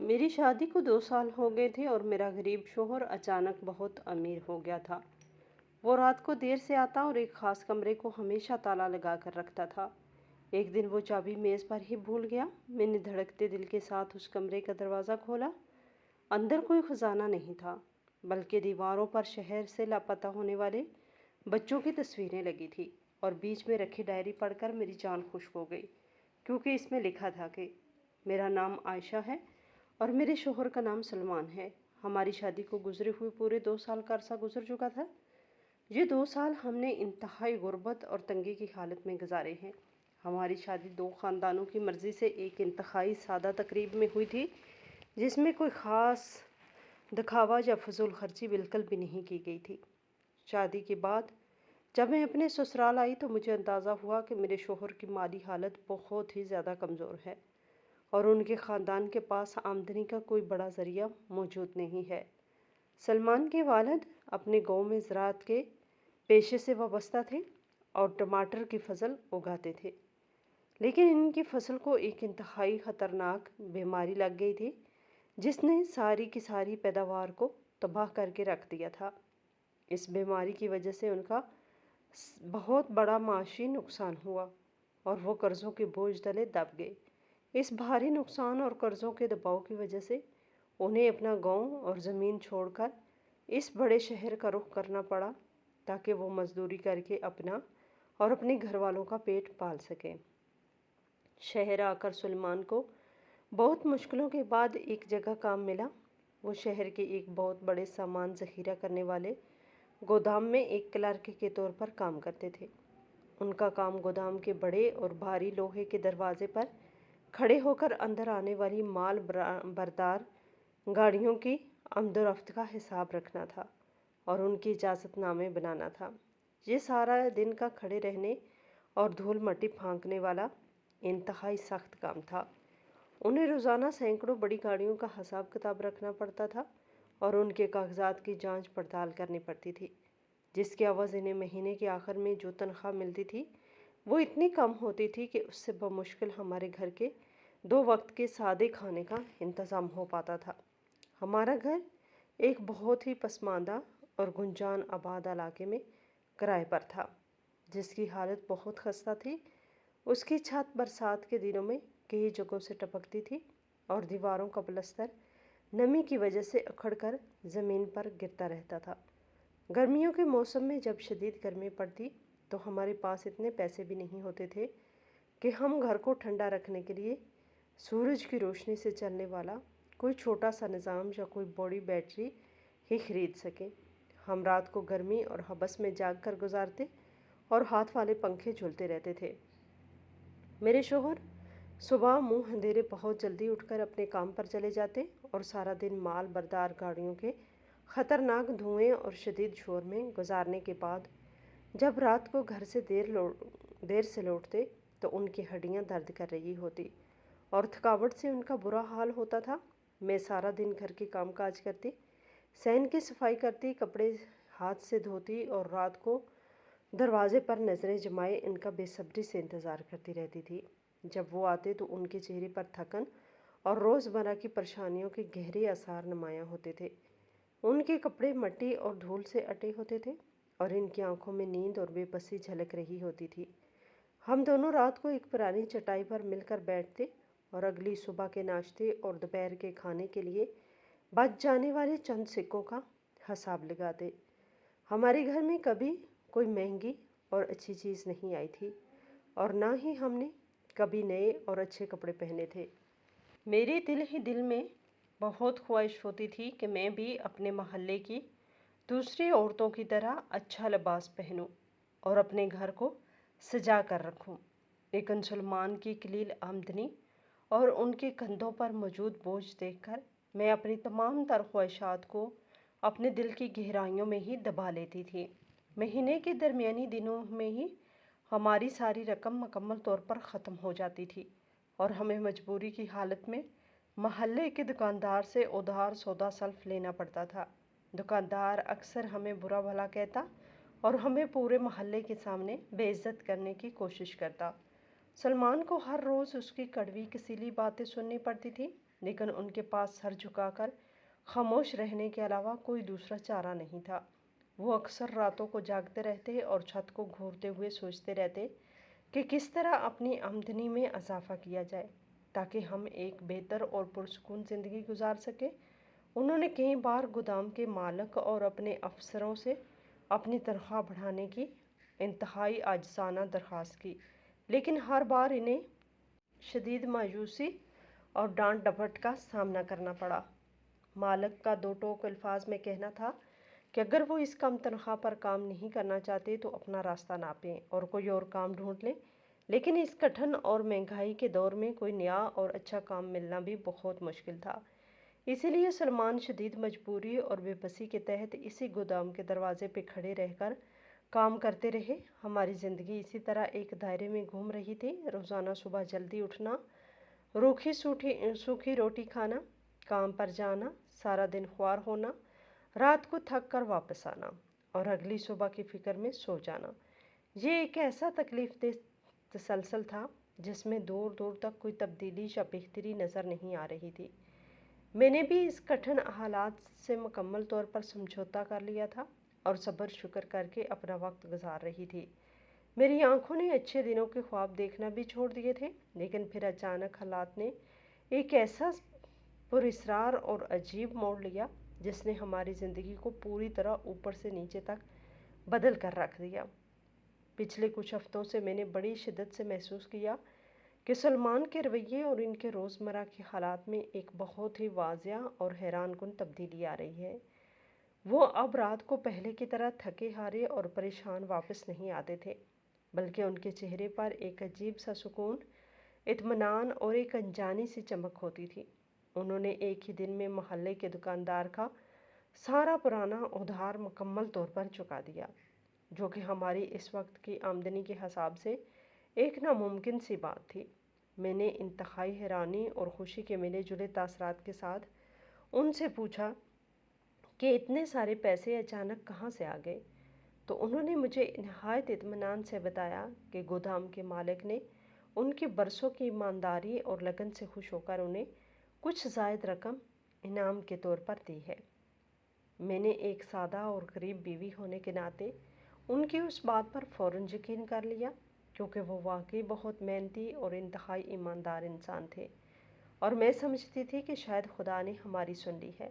मेरी शादी को 2 साल हो गए थे और मेरा गरीब शोहर अचानक बहुत अमीर हो गया था। वो रात को देर से आता और एक खास कमरे को हमेशा ताला लगा कर रखता था। एक दिन वो चाबी मेज़ पर ही भूल गया। मैंने धड़कते दिल के साथ उस कमरे का दरवाज़ा खोला। अंदर कोई खजाना नहीं था, बल्कि दीवारों पर शहर से लापता होने वाले बच्चों की तस्वीरें लगी थी। और बीच में रखी डायरी पढ़कर मेरी जान खुश हो गई, क्योंकि इसमें लिखा था कि मेरा नाम आयशा है और मेरे शोहर का नाम सलमान है। हमारी शादी को गुजरे हुए पूरे 2 साल का अरसा गुजर चुका था। ये 2 साल हमने इंतहाई गुर्बत और तंगी की हालत में गुजारे हैं। हमारी शादी दो ख़ानदानों की मर्ज़ी से एक इंतहाई सादा तकरीब में हुई थी, जिसमें कोई ख़ास दिखावा या फजूल खर्ची बिल्कुल भी नहीं की गई थी। शादी के बाद जब मैं अपने ससुराल आई तो मुझे अंदाज़ा हुआ कि मेरे शोहर की माली हालत बहुत ही ज़्यादा कमज़ोर है और उनके ख़ानदान के पास आमदनी का कोई बड़ा ज़रिया मौजूद नहीं है। सलमान के वालिद अपने गांव में ज़राअत के पेशे से वाबस्ता थे और टमाटर की फसल उगाते थे, लेकिन इनकी फसल को एक इंतहाई ख़तरनाक बीमारी लग गई थी, जिसने सारी की सारी पैदावार को तबाह करके रख दिया था। इस बीमारी की वजह से उनका बहुत बड़ा माशी नुकसान हुआ और वो कर्ज़ों के बोझ तले दब गए। इस भारी नुकसान और कर्ज़ों के दबाव की वजह से उन्हें अपना गांव और ज़मीन छोड़कर इस बड़े शहर का रुख करना पड़ा, ताकि वो मज़दूरी करके अपना और अपने घर वालों का पेट पाल सकें। शहर आकर सुलेमान को बहुत मुश्किलों के बाद एक जगह काम मिला। वो शहर के एक बहुत बड़े सामान ज़ख़ीरा करने वाले गोदाम में एक क्लर्क के तौर पर काम करते थे। उनका काम गोदाम के बड़े और भारी लोहे के दरवाजे पर खड़े होकर अंदर आने वाली माल बरदार गाड़ियों की आमदोरफ्त का हिसाब रखना था और उनकी इजाज़तनामे बनाना था। ये सारा दिन का खड़े रहने और धूल मट्टी फांकने वाला इंतहाई सख्त काम था। उन्हें रोज़ाना सैकड़ों बड़ी गाड़ियों का हिसाब किताब रखना पड़ता था और उनके कागजात की जांच पड़ताल करनी पड़ती थी, जिसकी आवाज़ इन्हें महीने के आखिर में जो तनख्वाह मिलती थी वो इतनी कम होती थी कि उससे बमुश्किल हमारे घर के 2 वक्त के सादे खाने का इंतज़ाम हो पाता था। हमारा घर एक बहुत ही पसमानदा और गुंजान आबाद इलाके में किराए पर था, जिसकी हालत बहुत खस्ता थी। उसकी छत बरसात के दिनों में कई जगहों से टपकती थी और दीवारों का पलस्तर नमी की वजह से उखड़कर ज़मीन पर गिरता रहता था। गर्मियों के मौसम में जब शदीद गर्मी पड़ती तो हमारे पास इतने पैसे भी नहीं होते थे कि हम घर को ठंडा रखने के लिए सूरज की रोशनी से चलने वाला कोई छोटा सा निज़ाम या कोई बड़ी बैटरी ही खरीद सकें। हम रात को गर्मी और हबस में जाग कर गुजारते और हाथ वाले पंखे झूलते रहते थे। मेरे शोहर सुबह मुंह अंधेरे बहुत जल्दी उठकर अपने काम पर चले जाते और सारा दिन माल बरदार गाड़ियों के ख़तरनाक धुएं और शदीद शोर में गुजारने के बाद जब रात को घर से देर से लौटते तो उनकी हड्डियां दर्द कर रही होती और थकावट से उनका बुरा हाल होता था। मैं सारा दिन घर के काम काज करती, सहन की सफाई करती, कपड़े हाथ से धोती और रात को दरवाजे पर नज़रें जमाए इनका बेसब्री से इंतज़ार करती रहती थी। जब वो आते तो उनके चेहरे पर थकन और रोज़मर्रा की परेशानियों के गहरे आसार नुमायाँ होते थे। उनके कपड़े मट्टी और धूल से अटे होते थे और इनकी आंखों में नींद और बेबसी झलक रही होती थी। हम दोनों रात को एक पुरानी चटाई पर मिलकर बैठते और अगली सुबह के नाश्ते और दोपहर के खाने के लिए बच जाने वाले चंद सिक्कों का हिसाब लगाते। हमारे घर में कभी कोई महंगी और अच्छी चीज़ नहीं आई थी और ना ही हमने कभी नए और अच्छे कपड़े पहने थे। मेरे दिल ही दिल में बहुत ख्वाहिश होती थी कि मैं भी अपने मोहल्ले की दूसरी औरतों की तरह अच्छा लिबास पहनूं और अपने घर को सजा कर रखूं। लेकिन सलमान की कलील आमदनी और उनके कंधों पर मौजूद बोझ देखकर मैं अपनी तमाम तर ख्वाहिशात को अपने दिल की गहराइयों में ही दबा लेती थी। महीने के दरमियानी दिनों में ही हमारी सारी रकम मुकम्मल तौर पर ख़त्म हो जाती थी और हमें मजबूरी की हालत में मोहल्ले के दुकानदार से उधार सौदा सल्फ लेना पड़ता था। दुकानदार अक्सर हमें बुरा भला कहता और हमें पूरे मोहल्ले के सामने बेइज्जत करने की कोशिश करता। सलमान को हर रोज़ उसकी कड़वी कसीली बातें सुननी पड़ती थी لیکن ان کے پاس سر جھکا کر خاموش رہنے کے علاوہ کوئی دوسرا چارہ نہیں تھا۔ وہ اکثر راتوں کو جاگتے رہتے اور چھت کو گھورتے ہوئے سوچتے رہتے کہ کس طرح اپنی آمدنی میں اضافہ کیا جائے تاکہ ہم ایک بہتر اور پرسکون زندگی گزار سکیں۔ انہوں نے کئی بار گودام کے مالک اور اپنے افسروں سے اپنی تنخواہ بڑھانے کی انتہائی عاجزانہ درخواست کی، لیکن ہر بار انہیں شدید مایوسی اور ڈانٹ ڈپٹ کا سامنا کرنا پڑا۔ مالک کا دو ٹوک الفاظ میں کہنا تھا کہ اگر وہ اس کم تنخواہ پر کام نہیں کرنا چاہتے تو اپنا راستہ ناپیں اور کوئی اور کام ڈھونڈ لیں، لیکن اس کٹھن اور مہنگائی کے دور میں کوئی نیا اور اچھا کام ملنا بھی بہت مشکل تھا۔ اسی لیے سلمان شدید مجبوری اور بے بسی کے تحت اسی گودام کے دروازے پہ کھڑے رہ کر کام کرتے رہے۔ ہماری زندگی اسی طرح ایک دائرے میں گھوم رہی تھی۔ روزانہ صبح جلدی اٹھنا، روکھی سوکھی روٹی کھانا، کام پر جانا، سارا دن خوار ہونا، رات کو تھک کر واپس آنا اور اگلی صبح کی فکر میں سو جانا۔ یہ ایک ایسا تکلیف دہ تسلسل تھا جس میں دور دور تک کوئی تبدیلی یا بہتری نظر نہیں آ رہی تھی۔ میں نے بھی اس کٹھن حالات سے مکمل طور پر سمجھوتا کر لیا تھا اور صبر شکر کر کے اپنا وقت گزار رہی تھی۔ میری آنکھوں نے اچھے دنوں کے خواب دیکھنا بھی چھوڑ دیے تھے، لیکن پھر اچانک حالات نے ایک ایسا پراسرار اور عجیب موڑ لیا جس نے ہماری زندگی کو پوری طرح اوپر سے نیچے تک بدل کر رکھ دیا۔ پچھلے کچھ ہفتوں سے میں نے بڑی شدت سے محسوس کیا کہ سلمان کے رویے اور ان کے روزمرہ کے حالات میں ایک بہت ہی واضح اور حیران کن تبدیلی آ رہی ہے۔ وہ اب رات کو پہلے کی طرح تھکے ہارے اور پریشان واپس نہیں آتے تھے، بلکہ ان کے چہرے پر ایک عجیب سا سکون، اطمینان اور ایک انجانی سی چمک ہوتی تھی۔ انہوں نے ایک ہی دن میں محلے کے دکاندار کا سارا پرانا ادھار مکمل طور پر چکا دیا، جو کہ ہماری اس وقت کی آمدنی کے حساب سے ایک ناممکن سی بات تھی۔ میں نے انتہائی حیرانی اور خوشی کے ملے جلے تاثرات کے ساتھ ان سے پوچھا کہ اتنے سارے پیسے اچانک کہاں سے آ گئے؟ تو انہوں نے مجھے نہایت اطمینان سے بتایا کہ گودام کے مالک نے ان کی برسوں کی ایمانداری اور لگن سے خوش ہو کر انہیں کچھ زائد رقم انعام کے طور پر دی ہے۔ میں نے ایک سادہ اور غریب بیوی ہونے کے ناطے ان کی اس بات پر فوراً یقین کر لیا، کیونکہ وہ واقعی بہت محنتی اور انتہائی ایماندار انسان تھے، اور میں سمجھتی تھی کہ شاید خدا نے ہماری سن لی ہے۔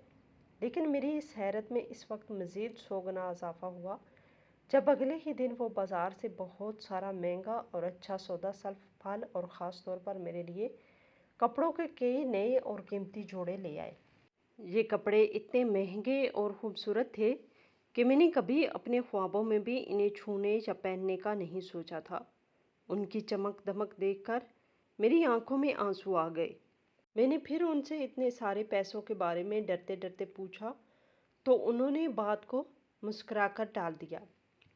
لیکن میری اس حیرت میں اس وقت مزید 100 گنا اضافہ ہوا جب اگلے ہی دن وہ بازار سے بہت سارا مہنگا اور اچھا سودا سلف پھل اور خاص طور پر میرے لیے کپڑوں کے کئی نئے اور قیمتی جوڑے لے آئے۔ یہ کپڑے اتنے مہنگے اور خوبصورت تھے کہ میں نے کبھی اپنے خوابوں میں بھی انہیں چھونے یا پہننے کا نہیں سوچا تھا۔ ان کی چمک دمک دیکھ کر میری آنکھوں میں آنسو آ گئے۔ میں نے پھر ان سے اتنے سارے پیسوں کے بارے میں ڈرتے ڈرتے پوچھا تو انہوں نے بات کو مسکرا کر ٹال دیا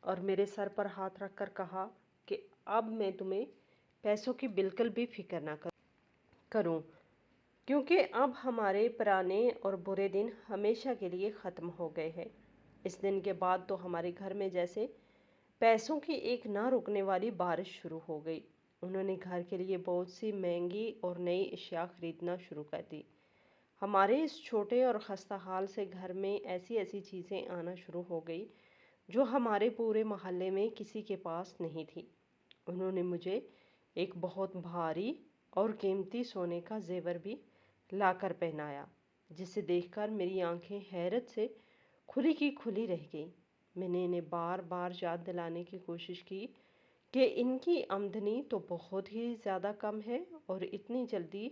اور میرے سر پر ہاتھ رکھ کر کہا کہ اب میں تمہیں پیسوں کی بالکل بھی فکر نہ کروں، کیونکہ اب ہمارے پرانے اور برے دن ہمیشہ کے لیے ختم ہو گئے ہیں۔ اس دن کے بعد تو ہمارے گھر میں جیسے پیسوں کی ایک نہ رکنے والی بارش شروع ہو گئی۔ انہوں نے گھر کے لیے بہت سی مہنگی اور نئی اشیاء خریدنا شروع کر دی۔ ہمارے اس چھوٹے اور خستہ حال سے گھر میں ایسی ایسی چیزیں آنا شروع ہو گئی جو ہمارے پورے محلے میں کسی کے پاس نہیں تھی۔ انہوں نے مجھے ایک بہت بھاری اور قیمتی سونے کا زیور بھی لا کر پہنایا، جسے دیکھ کر میری آنکھیں حیرت سے کھلی کی کھلی رہ گئیں۔ میں نے انہیں بار بار یاد دلانے کی کوشش کی کہ ان کی آمدنی تو بہت ہی زیادہ کم ہے اور اتنی جلدی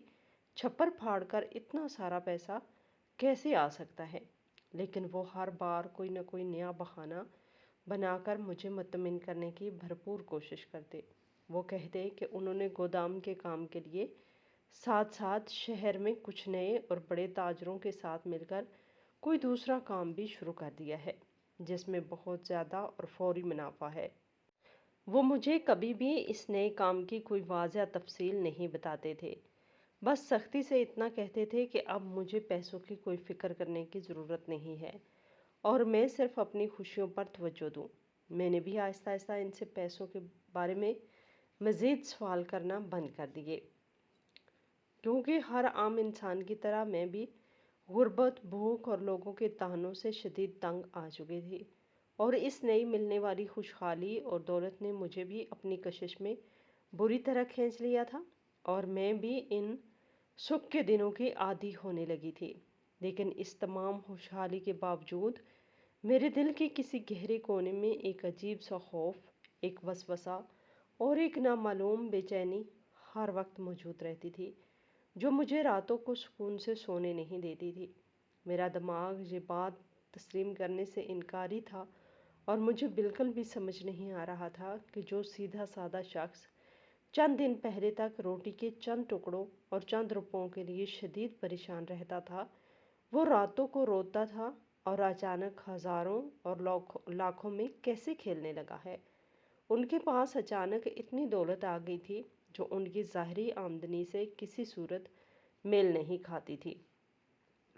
چھپر پھاڑ کر اتنا سارا پیسہ کیسے آ سکتا ہے، لیکن وہ ہر بار کوئی نہ کوئی نیا بہانہ بنا کر مجھے مطمئن کرنے کی بھرپور کوشش کرتے۔ وہ کہتے کہ انہوں نے گودام کے کام کے لیے ساتھ ساتھ شہر میں کچھ نئے اور بڑے تاجروں کے ساتھ مل کر کوئی دوسرا کام بھی شروع کر دیا ہے جس میں بہت زیادہ اور فوری منافع ہے۔ وہ مجھے کبھی بھی اس نئے کام کی کوئی واضح تفصیل نہیں بتاتے تھے، بس سختی سے اتنا کہتے تھے کہ اب مجھے پیسوں کی کوئی فکر کرنے کی ضرورت نہیں ہے اور میں صرف اپنی خوشیوں پر توجہ دوں۔ میں نے بھی آہستہ آہستہ ان سے پیسوں کے بارے میں مزید سوال کرنا بند کر دیے۔ क्योंकि हर आम इंसान की तरह मैं भी गुर्बत, भूख और लोगों के तानों से शदीद तंग आ चुकी थी। और इस नई मिलने वाली खुशहाली और दौलत ने मुझे भी अपनी कशिश में बुरी तरह खींच लिया था, और मैं भी इन सुख के दिनों की आदी होने लगी थी। लेकिन इस तमाम खुशहाली के बावजूद मेरे दिल के किसी गहरे कोने में एक अजीब सा खौफ, एक वसवसा और एक नामालूम बेचैनी हर वक्त मौजूद रहती थी, जो मुझे रातों को सुकून से सोने नहीं देती थी। मेरा दिमाग ये बात तस्लीम करने से इनकारी था, और मुझे बिल्कुल भी समझ नहीं आ रहा था कि जो सीधा साधा शख्स चंद दिन पहले तक रोटी के चंद टुकड़ों और चंद रुपयों के लिए शदीद परेशान रहता था, वो रातों को रोता था और अचानक हजारों और लाखों में कैसे खेलने लगा है। उनके पास अचानक इतनी दौलत आ गई थी जो उनकी ज़ाहरी आमदनी से किसी सूरत मेल नहीं खाती थी।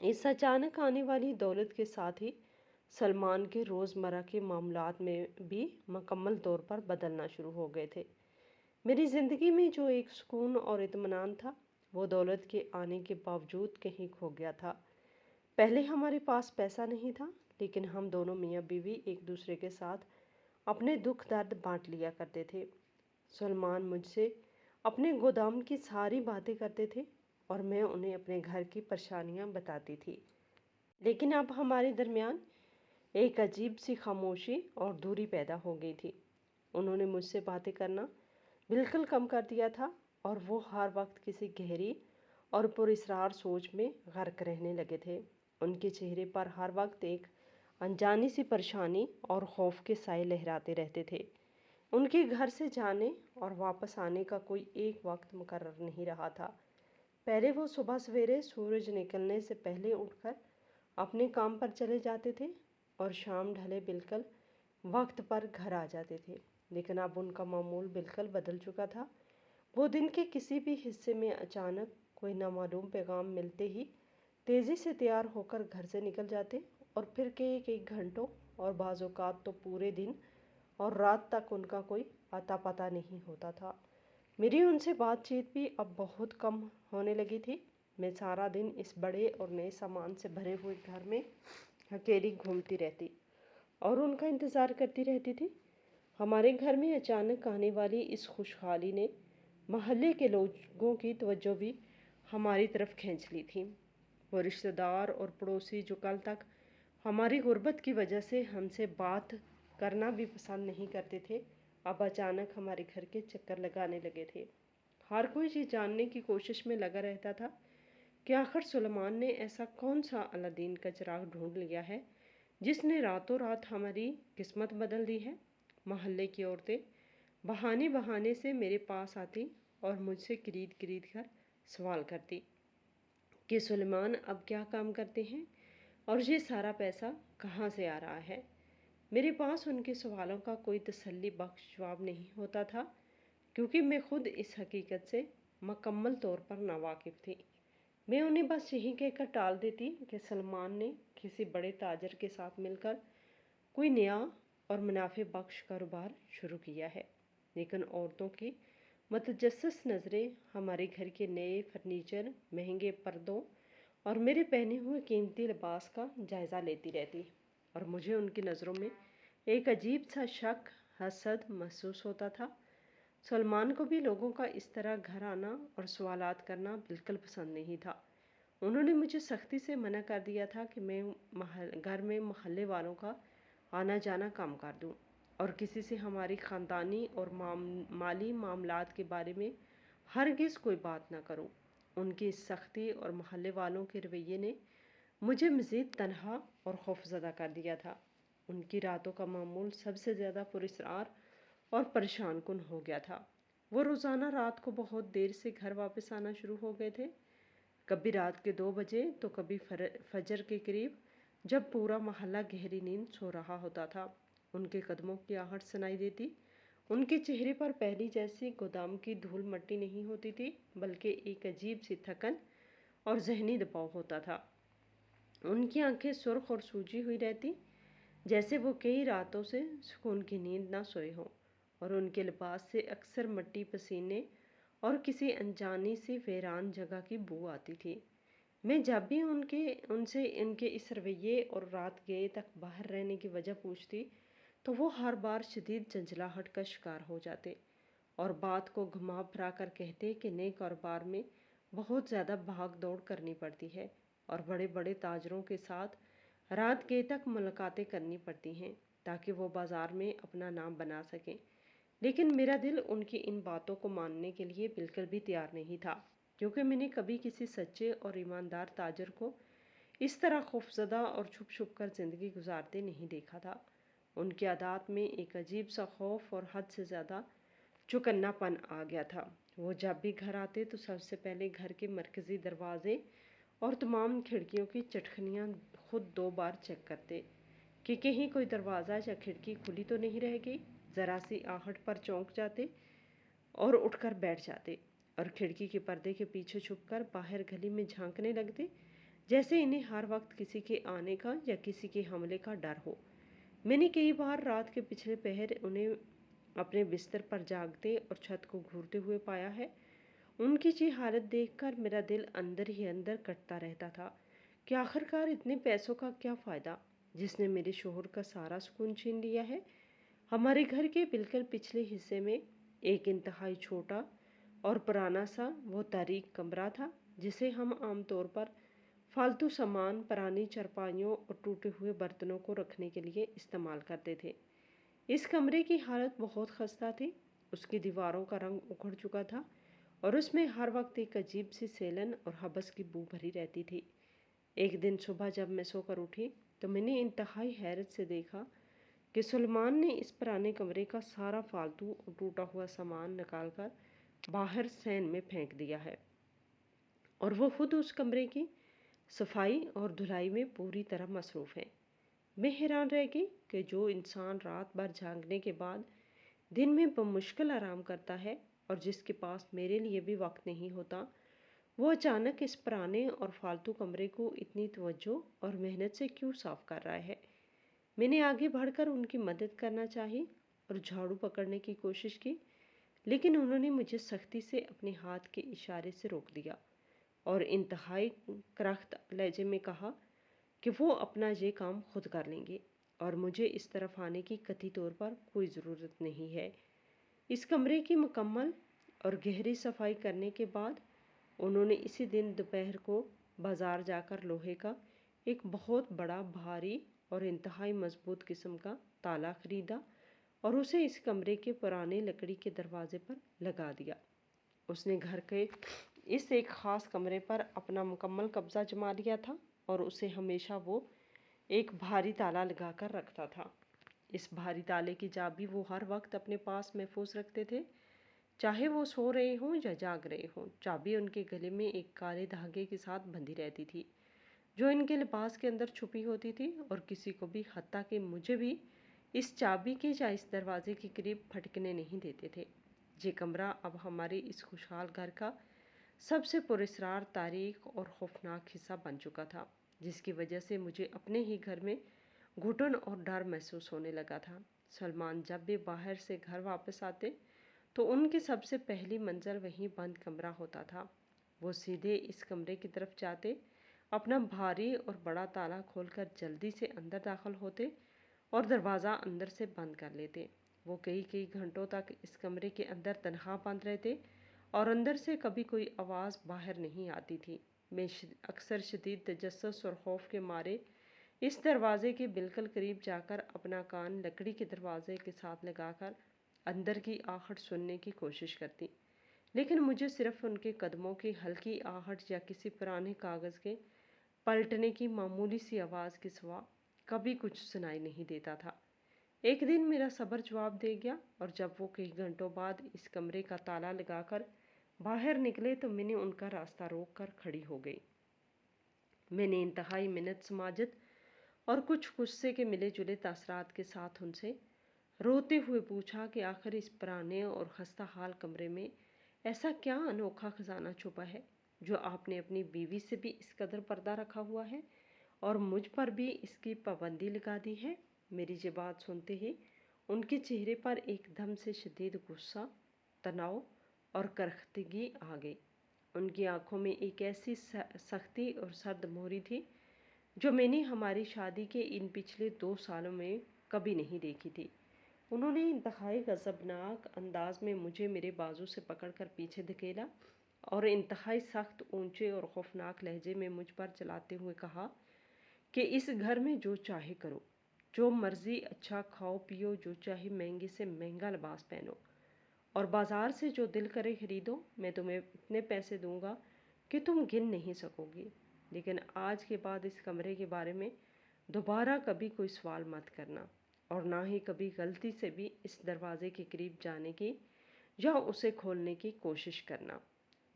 इस अचानक आने वाली दौलत के साथ ही सलमान के रोज़मर्रा के मामलात में भी मुकम्मल तौर पर बदलना शुरू हो गए थे। मेरी ज़िंदगी में जो एक सुकून और इत्मीनान था, वो दौलत के आने के बावजूद कहीं खो गया था। पहले हमारे पास पैसा नहीं था, लेकिन हम दोनों मियाँ बीवी एक दूसरे के साथ अपने दुख दर्द बांट लिया करते थे। सलमान मुझसे अपने गोदाम की सारी बातें करते थे, और मैं उन्हें अपने घर की परेशानियां बताती थी। लेकिन अब हमारे दरमियान एक अजीब सी खामोशी और दूरी पैदा हो गई थी। उन्होंने मुझसे बातें करना बिल्कुल कम कर दिया था, और वो हर वक्त किसी गहरी और पुरस्रार सोच में गर्क रहने लगे थे। उनके चेहरे पर हर वक्त एक अनजानी सी परेशानी और खौफ के साए लहराते रहते थे। उनके घर से जाने और वापस आने का कोई एक वक्त मुकर्रर नहीं रहा था। पहले वो सुबह सवेरे सूरज निकलने से पहले उठकर अपने काम पर चले जाते थे, और शाम ढले बिल्कुल वक्त पर घर आ जाते थे। लेकिन अब उनका मामूल बिल्कुल बदल चुका था। वो दिन के किसी भी हिस्से में अचानक कोई नामालूम पैगाम मिलते ही तेज़ी से तैयार होकर घर से निकल जाते, और फिर कई कई घंटों और बाज़ औक़ात तो पूरे दिन और रात तक उनका कोई अता पता नहीं होता था। मेरी उनसे बातचीत भी अब बहुत कम होने लगी थी। मैं सारा दिन इस बड़े और नए सामान से भरे हुए घर में अकेली घूमती रहती और उनका इंतज़ार करती रहती थी। हमारे घर में अचानक आने वाली इस खुशहाली ने मोहल्ले के लोगों की तवज्जो भी हमारी तरफ खींच ली थी। वो रिश्तेदार और पड़ोसी जो कल तक हमारी गुर्बत की वजह से हमसे बात करना भी पसंद नहीं करते थे, अब अचानक हमारे घर के चक्कर लगाने लगे थे। हर कोई ये जानने की कोशिश में लगा रहता था कि आखिर सुलेमान ने ऐसा कौन सा अलादीन का चिराग ढूंढ लिया है जिसने रातों रात हमारी किस्मत बदल दी है। मोहल्ले की औरतें बहाने बहाने से मेरे पास आती और मुझसे करीद करीद कर सवाल करती कि सुलेमान अब क्या काम करते हैं और ये सारा पैसा कहाँ से आ रहा है। मेरे पास उनके सवालों का कोई तसल्ली बख्श जवाब नहीं होता था, क्योंकि मैं खुद इस हकीकत से मुकम्मल तौर पर नावाकिफ़ थी। मैं उन्हें बस यही कहकर टाल देती कि सलमान ने किसी बड़े ताजर के साथ मिलकर कोई नया और मुनाफे बख्श कारोबार शुरू किया है। लेकिन औरतों की मतजस्सस नज़रें हमारे घर के नए फर्नीचर, महंगे पर्दों और मेरे पहने हुए कीमती लिबास का जायज़ा लेती रहती, और मुझे उनकी नज़रों में एक अजीब सा शक, हसद महसूस होता था। सलमान को भी लोगों का इस तरह घर आना और सवालात करना बिल्कुल पसंद नहीं था। उन्होंने मुझे सख्ती से मना कर दिया था कि मैं घर में मोहल्ले वालों का आना जाना कम कर दूं, और किसी से हमारी ख़ानदानी और माली मामलात के बारे में हरगिज़ कोई बात ना करूं। उनकी इस सख्ती और मोहल्ले वालों के रवैये ने मुझे मज़ीद तन्हा और खौफज़दा कर दिया था। उनकी रातों का मामूल सबसे ज़्यादा पुरस्रार और परेशान कुन हो गया था। वो रोज़ाना रात को बहुत देर से घर वापस आना शुरू हो गए थे, कभी रात के 2 बजे तो कभी फजर के करीब, जब पूरा मोहल्ला गहरी नींद सो रहा होता था। उनके कदमों की आहट सुनाई देती। उनके चेहरे पर पहली जैसी गोदाम की धूल मट्टी नहीं होती थी, बल्कि एक अजीब सी थकन और जहनी दबाव होता था। उनकी आंखें सुर्ख और सूजी हुई रहती, जैसे वो कई रातों से सुकून की नींद ना सोए हों, और उनके लिबास से अक्सर मट्टी, पसीने और किसी अनजानी सी वीरान जगह की बू आती थी। मैं जब भी उनसे इनके इस रवैये और रात गए तक बाहर रहने की वजह पूछती, तो वो हर बार शदीद झंझलाहट का शिकार हो जाते और बात को घुमा फिरा कर कहते कि नए कारोबार में बहुत ज़्यादा भाग दौड़ करनी पड़ती है और बड़े बड़े ताजरों के साथ रात गए तक मुलाकातें करनी पड़ती हैं ताकि वो बाज़ार में अपना नाम बना सकें। लेकिन मेरा दिल उनकी इन बातों को मानने के लिए बिल्कुल भी तैयार नहीं था, क्योंकि मैंने कभी किसी सच्चे और ईमानदार ताजर को इस तरह खौफजदा और छुप छुप कर ज़िंदगी गुजारते नहीं देखा था। उनकी आदत में एक अजीब सा खौफ और हद से ज़्यादा चौकन्नापन आ गया था। वो जब भी घर आते तो सबसे पहले घर के मरकज़ी दरवाजे और तमाम खिड़कियों की चटखनियाँ खुद 2 बार चेक करते कि कहीं कोई दरवाज़ा या खिड़की खुली तो नहीं रह गई। ज़रा सी आहट पर चौंक जाते और उठकर बैठ जाते और खिड़की के पर्दे के पीछे छुपकर बाहर गली में झांकने लगते, जैसे इन्हें हर वक्त किसी के आने का या किसी के हमले का डर हो। मैंने कई बार रात के पिछले पहर उन्हें अपने बिस्तर पर जागते और छत को घूरते हुए पाया है। उनकी ये हालत देखकर मेरा दिल अंदर ही अंदर कटता रहता था कि आखिरकार इतने पैसों का क्या फ़ायदा जिसने मेरे शोहर का सारा सुकून छीन लिया है। हमारे घर के बिल्कुल पिछले हिस्से में एक इंतहाई छोटा और पुराना सा वो तारीक कमरा था, जिसे हम आमतौर पर फालतू सामान, पुरानी चारपाइयों और टूटे हुए बर्तनों को रखने के लिए इस्तेमाल करते थे। इस कमरे की हालत बहुत खस्ता थी। उसकी दीवारों का रंग उखड़ चुका था और उसमें हर वक्त एक अजीब सी सेलन और हबस की बू भरी रहती थी। एक दिन सुबह जब मैं सोकर उठी तो मैंने इंतहाई हैरत से देखा कि सुलेमान ने इस पुराने कमरे का सारा फालतू और टूटा हुआ सामान निकालकर बाहर सैन में फेंक दिया है और वो खुद उस कमरे की सफाई और धुलाई में पूरी तरह मसरूफ़ है। मैं हैरान रह गई कि जो इंसान रात भर जागने के बाद दिन में बमुश्किल आराम करता है और जिसके पास मेरे लिए भी वक्त नहीं होता, वो अचानक इस पुराने और फालतू कमरे को इतनी तवज्जो और मेहनत से क्यों साफ कर रहा है। मैंने आगे बढ़कर उनकी मदद करना चाही और झाड़ू पकड़ने की कोशिश की, लेकिन उन्होंने मुझे सख्ती से अपने हाथ के इशारे से रोक दिया और इंतहाई करख्त लहजे में कहा कि वो अपना ये काम खुद कर लेंगे और मुझे इस तरफ आने की कतई तौर पर कोई ज़रूरत नहीं है। इस कमरे की मुकम्मल और गहरी सफाई करने के बाद उन्होंने इसी दिन दोपहर को बाज़ार जाकर लोहे का एक बहुत बड़ा, भारी और इंतहाई मजबूत किस्म का ताला खरीदा और उसे इस कमरे के पुराने लकड़ी के दरवाजे पर लगा दिया। उसने घर के इस एक ख़ास कमरे पर अपना मुकम्मल कब्ज़ा जमा लिया था और उसे हमेशा वो एक भारी ताला लगा कर रखता था। इस भारी ताले की चाबी वो हर वक्त अपने पास महफूज रखते थे, चाहे वो सो रहे हों या जाग रहे हों। चाबी उनके गले में एक काले धागे के साथ बंधी रहती थी, जो इनके लिबास के अंदर छुपी होती थी और किसी को भी, हत्ता कि मुझे भी, इस चाबी के या इस दरवाजे के करीब फटकने नहीं देते थे। ये कमरा अब हमारे इस खुशहाल घर का सबसे पुरस्कार, तारीख और खौफनाक हिस्सा बन चुका था, जिसकी वजह से मुझे अपने ही घर में घुटन और डर महसूस होने लगा था। सलमान जब भी बाहर से घर वापस आते तो उनकी सबसे पहली मंजिल वहीं बंद कमरा होता था। वो सीधे इस कमरे की तरफ जाते, अपना भारी और बड़ा ताला खोलकर जल्दी से अंदर दाखिल होते और दरवाज़ा अंदर से बंद कर लेते। वो कई कई घंटों तक इस कमरे के अंदर तनहा बंद रहते और अंदर से कभी कोई आवाज़ बाहर नहीं आती थी। मैं अक्सर शदीद तजस्सुस और खौफ के मारे इस दरवाजे के बिल्कुल करीब जाकर अपना कान लकड़ी के दरवाजे के साथ लगाकर अंदर की आहट सुनने की कोशिश करती, लेकिन मुझे सिर्फ उनके कदमों की हल्की आहट या किसी पुराने कागज़ के पलटने की मामूली सी आवाज़ के सिवा कभी कुछ सुनाई नहीं देता था। एक दिन मेरा सब्र जवाब दे गया और जब वो कई घंटों बाद इस कमरे का ताला लगाकर बाहर निकले तो मैंने उनका रास्ता रोक कर खड़ी हो गई। मैंने इंतहाई मिन्नत समाजत और कुछ गुस्से के मिले जुले तासरात के साथ उनसे रोते हुए पूछा कि आखिर इस पुराने और खस्ता हाल कमरे में ऐसा क्या अनोखा खजाना छुपा है जो आपने अपनी बीवी से भी इस कदर पर्दा रखा हुआ है और मुझ पर भी इसकी पाबंदी लगा दी है। मेरी ये बात सुनते ही उनके चेहरे पर एकदम से शदीद गुस्सा, तनाव اور کرختگی آ گئی۔ ان کی آنکھوں میں ایک ایسی سختی اور سرد مہری تھی جو میں نے ہماری شادی کے ان پچھلے 2 سالوں میں کبھی نہیں دیکھی تھی۔ انہوں نے انتہائی غضبناک انداز میں مجھے میرے بازو سے پکڑ کر پیچھے دھکیلا اور انتہائی سخت، اونچے اور خوفناک لہجے میں مجھ پر چلاتے ہوئے کہا کہ اس گھر میں جو چاہے کرو، جو مرضی اچھا کھاؤ پیو، جو چاہے مہنگے سے مہنگا لباس پہنو اور بازار سے جو دل کرے خریدو، میں تمہیں اتنے پیسے دوں گا کہ تم گن نہیں سکو گی، لیکن آج کے بعد اس کمرے کے بارے میں دوبارہ کبھی کوئی سوال مت کرنا، اور نہ ہی کبھی غلطی سے بھی اس دروازے کے قریب جانے کی یا اسے کھولنے کی کوشش کرنا،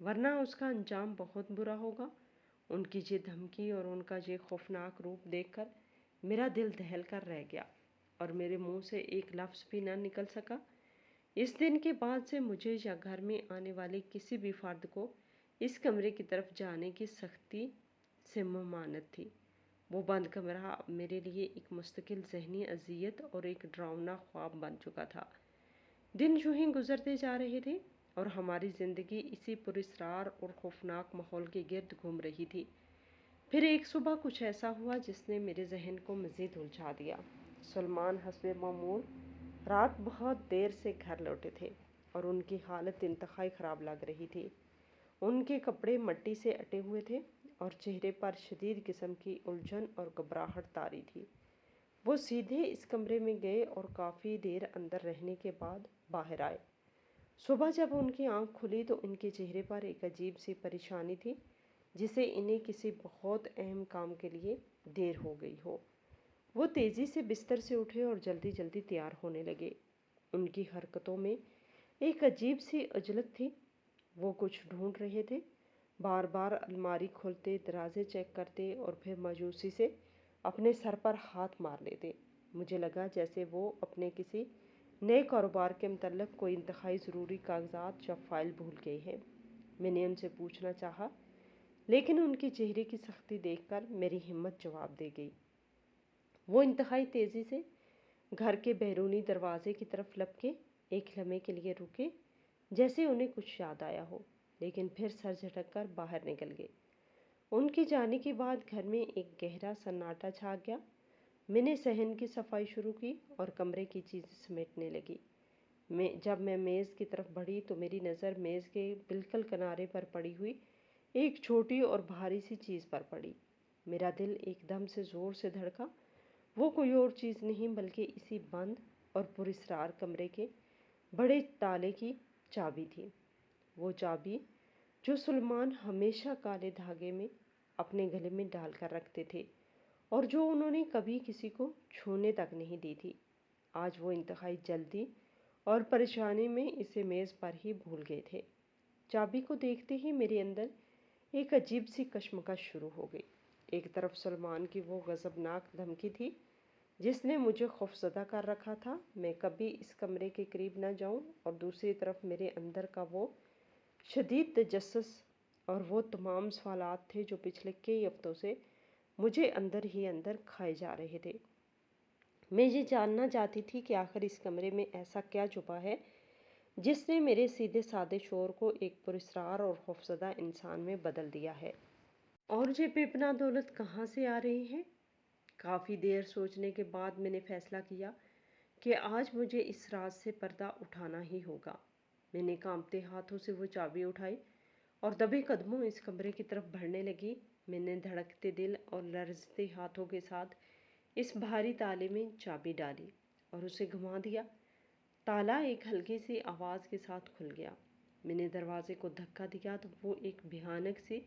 ورنہ اس کا انجام بہت برا ہوگا۔ ان کی یہ دھمکی اور ان کا یہ خوفناک روپ دیکھ کر میرا دل دہل کر رہ گیا اور میرے منہ سے ایک لفظ بھی نہ نکل سکا۔ اس دن کے بعد سے مجھے یا گھر میں آنے والے کسی بھی فرد کو اس کمرے کی طرف جانے کی سختی سے ممانعت تھی۔ وہ بند کمرہ اب میرے لیے ایک مستقل ذہنی اذیت اور ایک ڈراؤنا خواب بن چکا تھا۔ دن یوں ہی گزرتے جا رہے تھے اور ہماری زندگی اسی پراسرار اور خوفناک ماحول کے گرد گھوم رہی تھی۔ پھر ایک صبح کچھ ایسا ہوا جس نے میرے ذہن کو مزید الجھا دیا۔ سلمان حسب معمول رات بہت دیر سے گھر لوٹے تھے اور ان کی حالت انتہائی خراب لگ رہی تھی۔ ان کے کپڑے مٹی سے اٹے ہوئے تھے اور چہرے پر شدید قسم کی الجھن اور گھبراہٹ طاری تھی۔ وہ سیدھے اس کمرے میں گئے اور کافی دیر اندر رہنے کے بعد باہر آئے۔ صبح جب ان کی آنکھ کھلی تو ان کے چہرے پر ایک عجیب سی پریشانی تھی، جسے انہیں کسی بہت اہم کام کے لیے دیر ہو گئی ہو۔ وہ تیزی سے بستر سے اٹھے اور جلدی جلدی تیار ہونے لگے۔ ان کی حرکتوں میں ایک عجیب سی عجلت تھی۔ وہ کچھ ڈھونڈ رہے تھے، بار بار الماری کھولتے، درازے چیک کرتے اور پھر مایوسی سے اپنے سر پر ہاتھ مار لیتے۔ مجھے لگا جیسے وہ اپنے کسی نئے کاروبار کے متعلق کوئی انتہائی ضروری کاغذات یا فائل بھول گئے ہیں۔ میں نے ان سے پوچھنا چاہا، لیکن ان کے چہرے کی سختی دیکھ کر میری ہمت جواب دے گئی۔ وہ انتہائی تیزی سے گھر کے بیرونی دروازے کی طرف لپکے، ایک لمحے کے لیے رکے جیسے انہیں کچھ یاد آیا ہو، لیکن پھر سر جھٹک کر باہر نکل گئے۔ ان کے جانے کے بعد گھر میں ایک گہرا سناٹا چھا گیا۔ میں نے صحن کی صفائی شروع کی اور کمرے کی چیزیں سمیٹنے لگی۔ جب میں میز کی طرف بڑھی تو میری نظر میز کے بالکل کنارے پر پڑی ہوئی ایک چھوٹی اور بھاری سی چیز پر پڑی۔ میرا دل ایک دم سے زور سے دھڑکا۔ وہ کوئی اور چیز نہیں بلکہ اسی بند اور پراسرار کمرے کے بڑے تالے کی چابی تھی۔ وہ چابی جو سلمان ہمیشہ کالے دھاگے میں اپنے گلے میں ڈال کر رکھتے تھے اور جو انہوں نے کبھی کسی کو چھونے تک نہیں دی تھی۔ آج وہ انتہائی جلدی اور پریشانی میں اسے میز پر ہی بھول گئے تھے۔ چابی کو دیکھتے ہی میرے اندر ایک عجیب سی کشمکش شروع ہو گئی۔ ایک طرف سلمان کی وہ غضبناک دھمکی تھی جس نے مجھے خوفزدہ کر رکھا تھا، میں کبھی اس کمرے کے قریب نہ جاؤں، اور دوسری طرف میرے اندر کا وہ شدید تجسس اور وہ تمام سوالات تھے جو پچھلے کئی ہفتوں سے مجھے اندر ہی اندر کھائے جا رہے تھے۔ میں یہ جاننا چاہتی تھی کہ آخر اس کمرے میں ایسا کیا چھپا ہے جس نے میرے سیدھے سادے شور کو ایک پراسرار اور خوفزدہ انسان میں بدل دیا ہے، اور یہ بے پناہ دولت کہاں سے آ رہی ہے۔ کافی دیر سوچنے کے بعد میں نے فیصلہ کیا کہ آج مجھے اس راز سے پردہ اٹھانا ہی ہوگا۔ میں نے کانپتے ہاتھوں سے وہ چابی اٹھائی اور دبے قدموں اس کمرے کی طرف بڑھنے لگی۔ میں نے دھڑکتے دل اور لرزتے ہاتھوں کے ساتھ اس بھاری تالے میں چابی ڈالی اور اسے گھما دیا۔ تالا ایک ہلکی سی آواز کے ساتھ کھل گیا۔ میں نے دروازے کو دھکا دیا تو وہ ایک بھیانک سی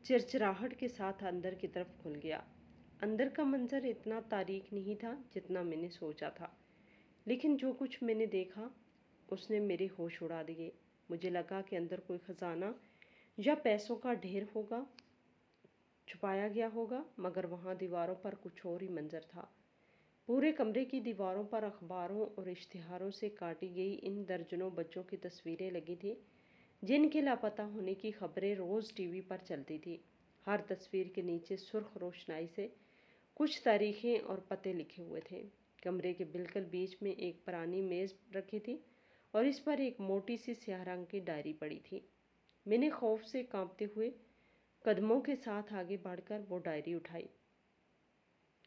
چرچراہٹ کے ساتھ اندر کی طرف کھل گیا۔ اندر کا منظر اتنا تاریک نہیں تھا جتنا میں نے سوچا تھا، لیکن جو کچھ میں نے دیکھا اس نے میرے ہوش اڑا دیے۔ مجھے لگا کہ اندر کوئی خزانہ یا پیسوں کا ڈھیر ہوگا، چھپایا گیا ہوگا، مگر وہاں دیواروں پر کچھ اور ہی منظر تھا۔ پورے کمرے کی دیواروں پر اخباروں اور اشتہاروں سے کاٹی گئی ان درجنوں بچوں کی تصویریں لگی تھیں جن کے لاپتہ ہونے کی خبریں روز ٹی وی پر چلتی تھی۔ ہر تصویر کے نیچے سرخ روشنائی سے کچھ تاریخیں اور پتے لکھے ہوئے تھے۔ کمرے کے بالکل بیچ میں ایک پرانی میز رکھی تھی اور اس پر ایک موٹی سی سیاہ رنگ کی ڈائری پڑی تھی۔ میں نے خوف سے کانپتے ہوئے قدموں کے ساتھ آگے بڑھ کر وہ ڈائری اٹھائی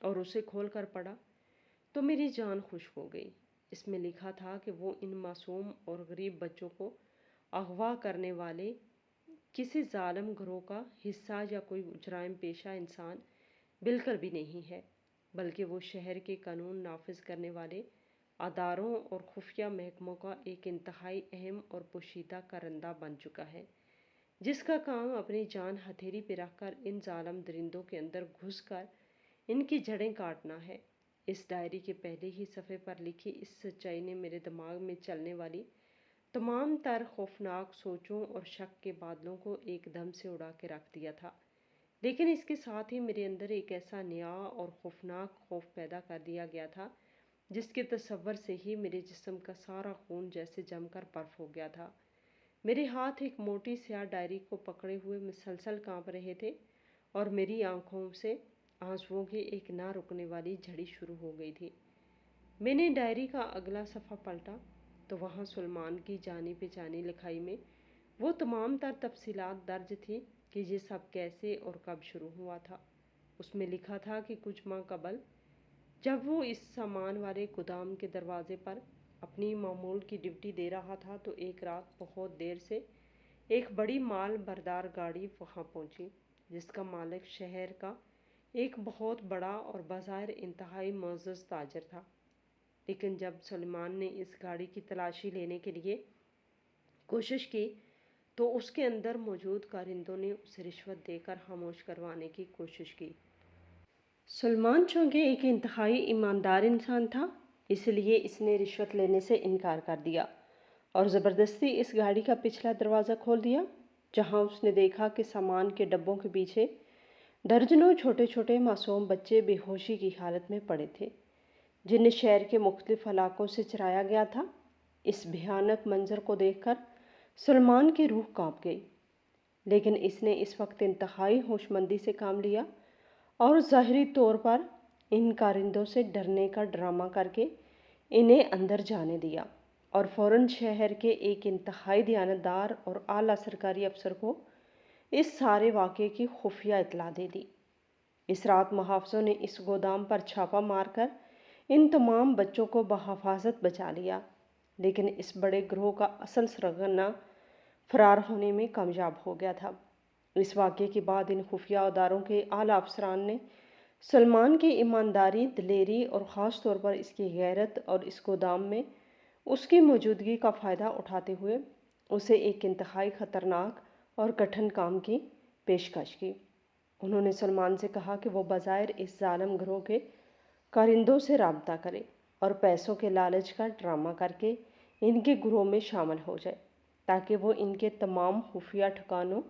اور اسے کھول کر پڑھا تو میری جان خشک ہو گئی۔ اس میں لکھا تھا کہ وہ ان معصوم اور غریب بچوں کو اغوا کرنے والے کسی ظالم گروہ کا حصہ یا کوئی جرائم پیشہ انسان بالکل بھی نہیں ہے، بلکہ وہ شہر کے قانون نافذ کرنے والے اداروں اور خفیہ محکموں کا ایک انتہائی اہم اور پوشیدہ کارندہ بن چکا ہے، جس کا کام اپنی جان ہتھیلی پہ رکھ کر ان ظالم درندوں کے اندر گھس کر ان کی جڑیں کاٹنا ہے۔ اس ڈائری کے پہلے ہی صفحے پر لکھی اس سچائی نے میرے دماغ میں چلنے والی تمام تر خوفناک سوچوں اور شک کے بادلوں کو ایک دم سے اڑا کے رکھ دیا تھا، لیکن اس کے ساتھ ہی میرے اندر ایک ایسا نیا اور خوفناک خوف پیدا کر دیا گیا تھا جس کے تصور سے ہی میرے جسم کا سارا خون جیسے جم کر برف ہو گیا تھا۔ میرے ہاتھ ایک موٹی سیاہ ڈائری کو پکڑے ہوئے مسلسل کانپ رہے تھے اور میری آنکھوں سے آنسوؤں کی ایک نہ رکنے والی جھڑی شروع ہو گئی تھی۔ میں نے ڈائری کا اگلا صفحہ پلٹا تو وہاں سلمان کی جانی پہچانی لکھائی میں وہ تمام تر تفصیلات درج تھی کہ یہ سب کیسے اور کب شروع ہوا تھا۔ اس میں لکھا تھا کہ کچھ ماہ قبل جب وہ اس سامان والے گودام کے دروازے پر اپنی معمول کی ڈیوٹی دے رہا تھا تو ایک رات بہت دیر سے ایک بڑی مال بردار گاڑی وہاں پہنچی، جس کا مالک شہر کا ایک بہت بڑا اور بظاہر انتہائی معزز تاجر تھا۔ لیکن جب سلیمان نے اس گاڑی کی تلاشی لینے کے لیے کوشش کی تو اس کے اندر موجود کارندوں نے اسے رشوت دے کر خاموش کروانے کی کوشش کی۔ سلیمان چونکہ ایک انتہائی ایماندار انسان تھا، اس لیے اس نے رشوت لینے سے انکار کر دیا اور زبردستی اس گاڑی کا پچھلا دروازہ کھول دیا، جہاں اس نے دیکھا کہ سامان کے ڈبوں کے پیچھے درجنوں چھوٹے چھوٹے معصوم بچے بے ہوشی کی حالت میں پڑے تھے، جنہیں شہر کے مختلف علاقوں سے چرایا گیا تھا۔ اس بھیانک منظر کو دیکھ کر سلیمان کی روح کانپ گئی، لیکن اس نے اس وقت انتہائی ہوش مندی سے کام لیا اور ظاہری طور پر ان کارندوں سے ڈرنے کا ڈرامہ کر کے انہیں اندر جانے دیا اور فوراً شہر کے ایک انتہائی دیانتدار اور اعلیٰ سرکاری افسر کو اس سارے واقعے کی خفیہ اطلاع دے دی۔ اس رات محافظوں نے اس گودام پر چھاپا مار کر ان تمام بچوں کو بحفاظت بچا لیا، لیکن اس بڑے گروہ کا اصل سرغنہ فرار ہونے میں کامیاب ہو گیا تھا۔ اس واقعے کے بعد ان خفیہ اداروں کے اعلیٰ افسران نے سلیمان کی ایمانداری، دلیری اور خاص طور پر اس کی غیرت اور اس گودام میں اس کی موجودگی کا فائدہ اٹھاتے ہوئے اسے ایک انتہائی خطرناک اور کٹھن کام کی پیشکش کی۔ انہوں نے سلیمان سے کہا کہ وہ بظاہر اس ظالم گروہ کے کارندوں سے رابطہ کرے اور پیسوں کے لالچ کا ڈرامہ کر کے ان کے گروہ میں شامل ہو جائے، تاکہ وہ ان کے تمام خفیہ ٹھکانوں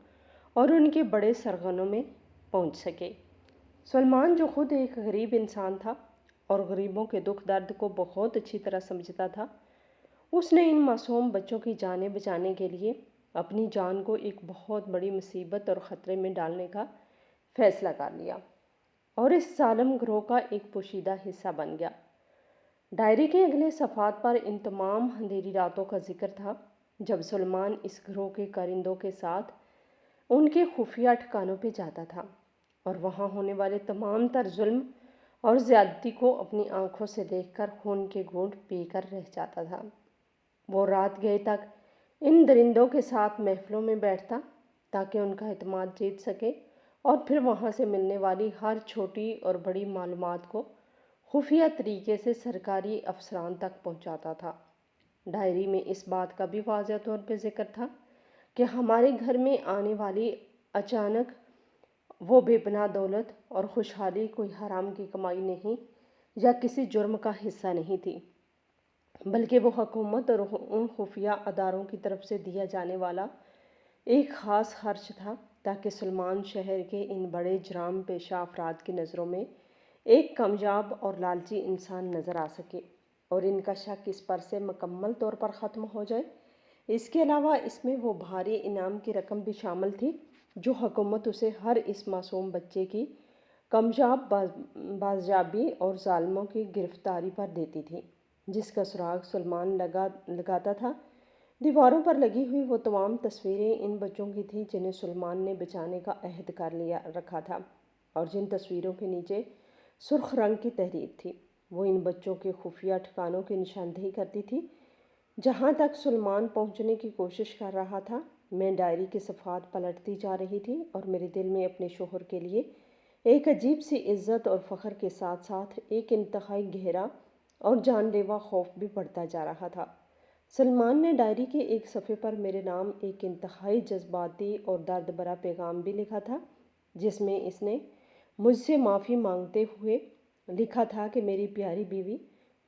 اور ان کے بڑے سرغنوں میں پہنچ سکے۔ سلیمان، جو خود ایک غریب انسان تھا اور غریبوں کے دکھ درد کو بہت اچھی طرح سمجھتا تھا، اس نے ان معصوم بچوں کی جانیں بچانے کے لیے اپنی جان کو ایک بہت بڑی مصیبت اور خطرے میں ڈالنے کا فیصلہ کر لیا اور اس ظالم گروہ کا ایک پوشیدہ حصہ بن گیا۔ ڈائری کے اگلے صفحات پر ان تمام اندھیری راتوں کا ذکر تھا جب سلیمان اس گروہ کے کارندوں کے ساتھ ان کے خفیہ ٹھکانوں پہ جاتا تھا اور وہاں ہونے والے تمام تر ظلم اور زیادتی کو اپنی آنکھوں سے دیکھ کر خون کے گھونٹ پی کر رہ جاتا تھا۔ وہ رات گئے تک ان درندوں کے ساتھ محفلوں میں بیٹھتا تاکہ ان کا اعتماد جیت سکے اور پھر وہاں سے ملنے والی ہر چھوٹی اور بڑی معلومات کو خفیہ طریقے سے سرکاری افسران تک پہنچاتا تھا۔ ڈائری میں اس بات کا بھی واضح طور پہ ذکر تھا کہ ہمارے گھر میں آنے والی اچانک وہ بے پناہ دولت اور خوشحالی کوئی حرام کی کمائی نہیں یا کسی جرم کا حصہ نہیں تھی، بلکہ وہ حکومت اور ان خفیہ اداروں کی طرف سے دیا جانے والا ایک خاص خرچ تھا تاکہ سلیمان شہر کے ان بڑے جرائم پیشہ افراد کی نظروں میں ایک کامیاب اور لالچی انسان نظر آ سکے اور ان کا شک اس پر سے مکمل طور پر ختم ہو جائے۔ اس کے علاوہ اس میں وہ بھاری انعام کی رقم بھی شامل تھی جو حکومت اسے ہر اس معصوم بچے کی کامیاب بازیابی اور ظالموں کی گرفتاری پر دیتی تھی۔ جس کا سراغ سلمان لگاتا تھا۔ دیواروں پر لگی ہوئی وہ تمام تصویریں ان بچوں کی تھیں جنہیں سلمان نے بچانے کا عہد کر لیا رکھا تھا، اور جن تصویروں کے نیچے سرخ رنگ کی تحریر تھی وہ ان بچوں کے خفیہ ٹھکانوں کی نشاندہی کرتی تھی۔ جہاں تک سلمان پہنچنے کی کوشش کر رہا تھا، میں ڈائری کے صفحات پلٹتی جا رہی تھی اور میرے دل میں اپنے شوہر کے لیے ایک عجیب سی عزت اور فخر کے ساتھ ساتھ ایک انتہائی گہرا اور جان لیوا خوف بھی بڑھتا جا رہا تھا۔ سلمان نے ڈائری کے ایک صفحے پر میرے نام ایک انتہائی جذباتی اور درد بھرا پیغام بھی لکھا تھا، جس میں اس نے مجھ سے معافی مانگتے ہوئے لکھا تھا کہ میری پیاری بیوی،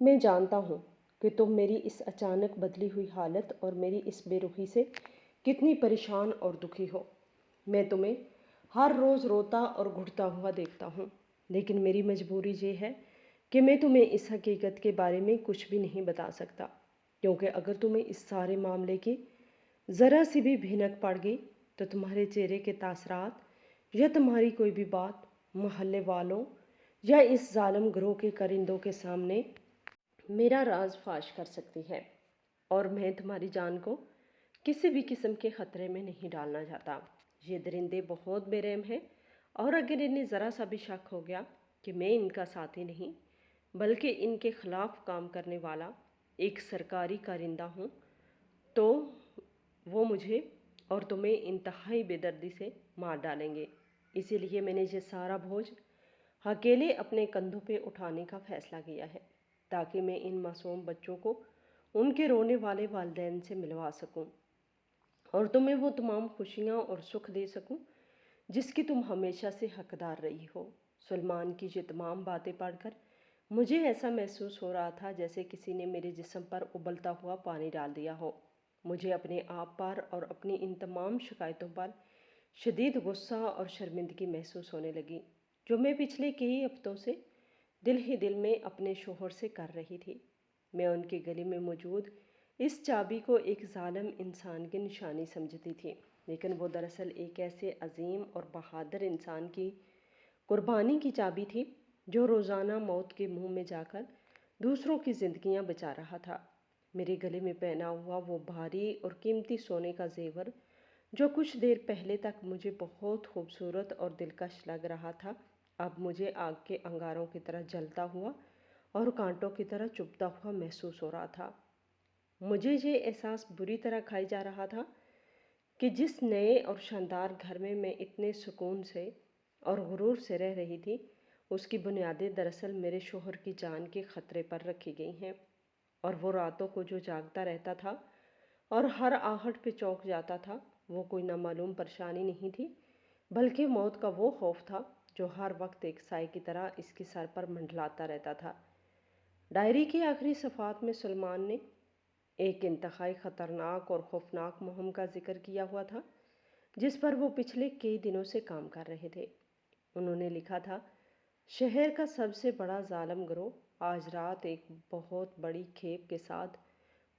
میں جانتا ہوں کہ تم میری اس اچانک بدلی ہوئی حالت اور میری اس بے رخی سے کتنی پریشان اور دکھی ہو۔ میں تمہیں ہر روز روتا اور گھٹتا ہوا دیکھتا ہوں، لیکن میری مجبوری یہ ہے کہ میں تمہیں اس حقیقت کے بارے میں کچھ بھی نہیں بتا سکتا، کیونکہ اگر تمہیں اس سارے معاملے کی ذرا سی بھی بھنک پڑ گئی تو تمہارے چہرے کے تاثرات یا تمہاری کوئی بھی بات محلے والوں یا اس ظالم گروہ کے کرندوں کے سامنے میرا راز فاش کر سکتی ہے، اور میں تمہاری جان کو کسی بھی قسم کے خطرے میں نہیں ڈالنا چاہتا۔ یہ درندے بہت بے رحم ہیں، اور اگر انہیں ذرا سا بھی شک ہو گیا کہ میں ان کا ساتھی نہیں بلکہ ان کے خلاف کام کرنے والا ایک سرکاری کارندہ ہوں، تو وہ مجھے اور تمہیں انتہائی بے دردی سے مار ڈالیں گے۔ اسی لیے میں نے یہ سارا بوجھ اکیلے اپنے کندھوں پہ اٹھانے کا فیصلہ کیا ہے، تاکہ میں ان معصوم بچوں کو ان کے رونے والے والدین سے ملوا سکوں اور تمہیں وہ تمام خوشیاں اور سکھ دے سکوں جس کی تم ہمیشہ سے حقدار رہی ہو۔ سلمان کی یہ تمام باتیں پڑھ کر مجھے ایسا محسوس ہو رہا تھا جیسے کسی نے میرے جسم پر ابلتا ہوا پانی ڈال دیا ہو۔ مجھے اپنے آپ پر اور اپنی ان تمام شکایتوں پر شدید غصہ اور شرمندگی محسوس ہونے لگی، جو میں پچھلے کئی ہفتوں سے دل ہی دل میں اپنے شوہر سے کر رہی تھی۔ میں ان کے گلے میں موجود اس چابی کو ایک ظالم انسان کی نشانی سمجھتی تھی، لیکن وہ دراصل ایک ایسے عظیم اور بہادر انسان کی قربانی کی چابی تھی جو روزانہ موت کے منہ میں جا کر دوسروں کی زندگیاں بچا رہا تھا۔ میرے گلے میں پہنا ہوا وہ بھاری اور قیمتی سونے کا زیور، جو کچھ دیر پہلے تک مجھے بہت خوبصورت اور دلکش لگ رہا تھا، اب مجھے آگ کے انگاروں کی طرح جلتا ہوا اور کانٹوں کی طرح چبھتا ہوا محسوس ہو رہا تھا۔ مجھے یہ احساس بری طرح کھائی جا رہا تھا کہ جس نئے اور شاندار گھر میں اتنے سکون سے اور غرور سے رہ رہی تھی، اس کی بنیادیں دراصل میرے شوہر کی جان کے خطرے پر رکھی گئی ہیں، اور وہ راتوں کو جو جاگتا رہتا تھا اور ہر آہٹ پہ چونک جاتا تھا، وہ کوئی نامعلوم پریشانی نہیں تھی بلکہ موت کا وہ خوف تھا جو ہر وقت ایک سائے کی طرح اس کے سر پر منڈلاتا رہتا تھا۔ ڈائری کے آخری صفحات میں سلمان نے ایک انتہائی خطرناک اور خوفناک مہم کا ذکر کیا ہوا تھا جس پر وہ پچھلے کئی دنوں سے کام کر رہے تھے۔ انہوں نے لکھا تھا، شہر کا سب سے بڑا ظالم گروہ آج رات ایک بہت بڑی کھیپ کے ساتھ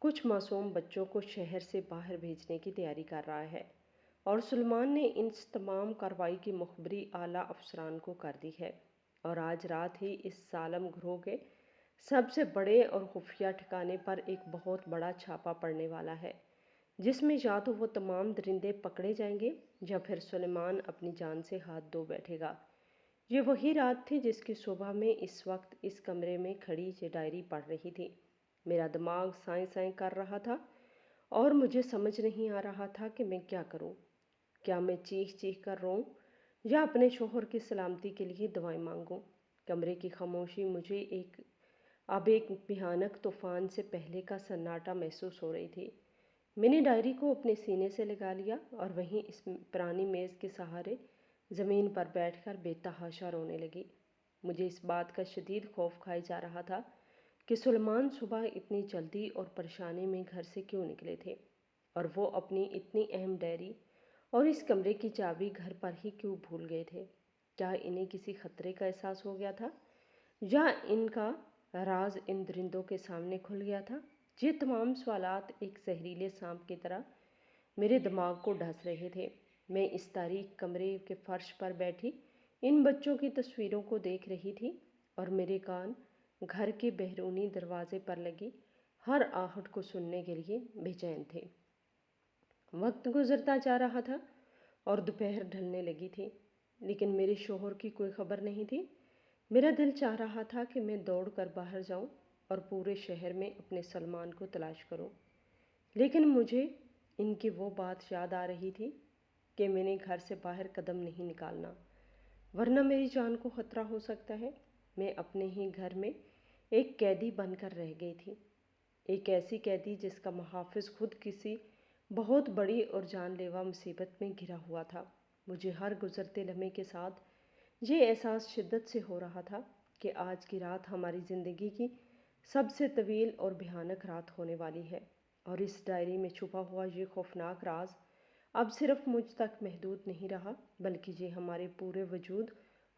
کچھ معصوم بچوں کو شہر سے باہر بھیجنے کی تیاری کر رہا ہے، اور سلمان نے اس تمام کارروائی کی مخبری اعلیٰ افسران کو کر دی ہے، اور آج رات ہی اس ظالم گروہ کے سب سے بڑے اور خفیہ ٹھکانے پر ایک بہت بڑا چھاپا پڑنے والا ہے، جس میں یا تو وہ تمام درندے پکڑے جائیں گے یا پھر سلیمان اپنی جان سے ہاتھ دھو بیٹھے گا۔ یہ وہی رات تھی جس کی صبح میں اس وقت اس کمرے میں کھڑی یہ ڈائری پڑھ رہی تھی۔ میرا دماغ سائیں سائیں کر رہا تھا اور مجھے سمجھ نہیں آ رہا تھا کہ میں کیا کروں۔ کیا میں چیخ چیخ کر روؤں یا اپنے شوہر کی سلامتی کے لیے دعائیں مانگوں؟ کمرے کی خاموشی مجھے اب ایک بھیانک طوفان سے پہلے کا سناٹا محسوس ہو رہی تھی۔ میں نے ڈائری کو اپنے سینے سے لگا لیا اور وہیں اس پرانی میز کے سہارے زمین پر بیٹھ کر بے تحاشا رونے لگی۔ مجھے اس بات کا شدید خوف کھائی جا رہا تھا کہ سلمان صبح اتنی جلدی اور پریشانی میں گھر سے کیوں نکلے تھے، اور وہ اپنی اتنی اہم ڈائری اور اس کمرے کی چابی گھر پر ہی کیوں بھول گئے تھے۔ کیا انہیں کسی خطرے کا احساس ہو گیا تھا یا ان کا راز ان درندوں کے سامنے کھل گیا تھا؟ یہ تمام سوالات ایک زہریلے سانپ کی طرح میرے دماغ کو ڈس رہے تھے۔ میں اس تاریک کمرے کے فرش پر بیٹھی ان بچوں کی تصویروں کو دیکھ رہی تھی اور میرے کان घर के बैरूनी दरवाजे पर लगी हर आहट को सुनने के लिए बेचैन थे। वक्त गुजरता जा रहा था और दोपहर ढलने लगी थी, लेकिन मेरे शौहर की कोई खबर नहीं थी। मेरा दिल चाह रहा था कि मैं दौड़ कर बाहर जाऊं और पूरे शहर में अपने सलमान को तलाश करूं, लेकिन मुझे इनकी वो बात याद आ रही थी कि मैंने घर से बाहर कदम नहीं निकालना, वरना मेरी जान को खतरा हो सकता है। मैं अपने ही घर में एक कैदी बनकर रह गई थी, एक ऐसी कैदी जिसका मुहाफिज खुद किसी बहुत बड़ी और जानलेवा मुसीबत में घिरा हुआ था। मुझे हर गुजरते लम्हे के साथ ये एहसास शिद्दत से हो रहा था कि आज की रात हमारी ज़िंदगी की सबसे तवील और भयानक रात होने वाली है, और इस डायरी में छुपा हुआ ये खौफनाक राज अब सिर्फ मुझ तक महदूद नहीं रहा, बल्कि ये हमारे पूरे वजूद